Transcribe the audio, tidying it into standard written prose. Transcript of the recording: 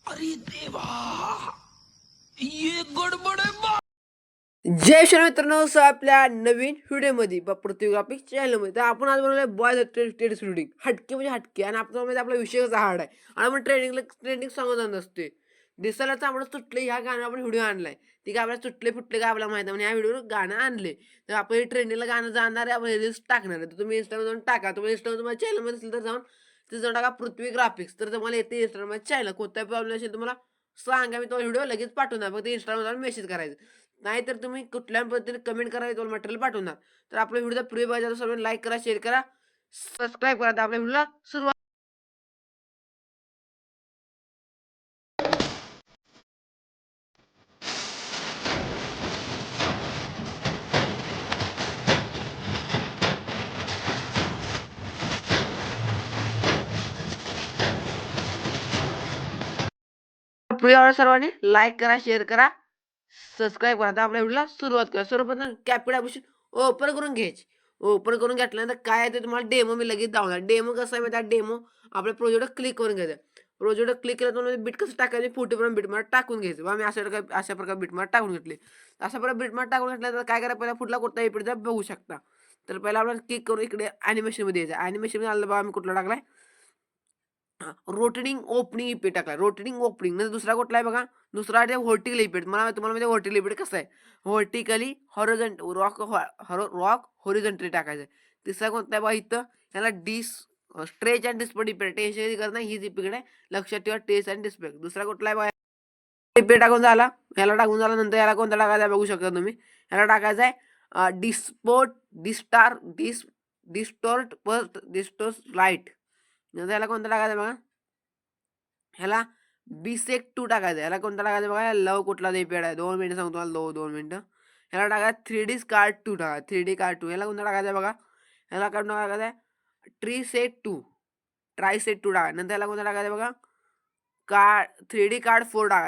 अरे देवा, ये गडबड आहे बा. जय श्री मित्रांनो, आपल्या नवीन व्हिडिओमध्ये पृथ्वी ग्राफिक्स चॅनलमध्ये तर आपण आज बनवलं बॉयज टेस्ट रीडिंग हटके म्हणजे हटके. आणि आपण म्हणजे आपला विषय कसा हार्ड आहे आणि आपण ट्रेंडिंग सांगत नसते. दिसायला चांगलं सुटले ह्या गाणं आपण व्हिडिओ आणलाय. ती काय आपल्याला सुटले फुटले काय आपल्याला माहिती आहे. ह्या व्हिडिओ गाणं आणले तर आपण ट्रेंडिंगला गाणं जाणार आहे. आपण रील्स टाकणार आहे. तर तुम्ही इंस्टाग्राम जाऊन टाका. तुम्ही इंस्टाग्राम तुम्हाला चॅनलमध्ये असेल तर जाऊन तिथं जाऊन टाका पृथ्वी ग्राफिक्स. तर तुम्हाला येते इंस्टाग्राम चॅनल. कोणताही प्रॉब्लेम असेल तुम्हाला सांगा, मी तो व्हिडिओ लगेच पाठवणार. फक्त इंस्टाग्राम जाऊन मेसेज करायचं. नाहीतर तुम्ही कुठल्याही पद्धतीने कमेंट करा, तुम्हाला मटेरियल पाठवणार. तर आपल्या व्हिडिओचा प्रिव्ह्यू पाहिजे तर सर्वांनी लाईक करा, शेअर करा, सबस्क्राईब करा. तर आपल्या व्हिडिओला सुरुवात. प्रिव्ह्यू सर्वांनी लाईक करा, शेअर करा, सबस्क्राईब करा. तर आपल्या व्हिडिओला सुरुवात करा. सर्वप्रथम कॅपिटल ऑप्शन ओपन करून घ्यायची. ओपन करून घेतल्यानंतर काय आहे ते तुम्हाला डेमो मी लगेच दाखवणार. डेमो कसं आहे माहिती आहे, डेमो आपल्या प्रोजेक्ट क्लिक करून घ्यायचं. प्रोजेक्ट क्लिक केलं तुम्हाला बीट कसं टाकायचं, 40 बीटमार्क टाकून घ्यायचं. बा मी अशा प्रकारे बीटमार्क टाकून घेतले. अशा प्रकारे बीटमार्क टाकून घेतल्यानंतर काय करा, पहिला कुठला कुठला एपिडचा बघू शकता. तर पहिला आपल्याला क्लिक करून इकडे ॲनिमेशनमध्ये यायचं. ॲनिमेशनमध्ये आलं बघा, मी कुठला टाकलाय, रोटेटिंग ओपनिंग इफेक्ट टाकला. रोटेटिंग ओपनिंग नंतर दुसरा कुठला आहे बघा, दुसरा आहे व्हर्टिकल इफेक्ट. मला तुम्हाला म्हणजे व्हर्टिकल इफेक्ट कसं आहे, व्हर्टिकली हॉरिझॉन्ट रॉक हॉरिझॉन्टली टाकायचं. तिसरा कोणता आहे बघा, इथं त्याला stretch and display effect. Tension करत नाही, हीच इफेक्ट आहे, लक्षात ठेवा, टेस्ट अँड डिस्प्ले. दुसरा कुठला आहे बघा, इफेक्ट टाकून झाला. याला टाकून झाल्यानंतर याला कोणता टाकायचा आहे बघू शकता तुम्ही. याला टाकायचा आहे डिस्पोर्ट डिस्टार डिस डिस्टोर्ट फर्स्ट डिस्टोर्ट लाईट. नंतर याला कोणता टाकायचा बघा, ह्याला बिसेक 2 टाकायचं. याला कोणता टाकायचं बघा, लव कुठला इफेक्ट आहे, 2 मिनिटं सांगतो तुम्हाला, 2 मिनिटं. ह्याला टाकायचं 3D कार्ड 2 टाका, 3D कार्ड 2. याला कोणता टाकायचं बघा, ह्याला कोणता टाकायचं आहे, ट्राय सेट 2 टाका. नंतर याला कोणता टाकायचं बघा, 3D कार्ड 4 टाकायचं.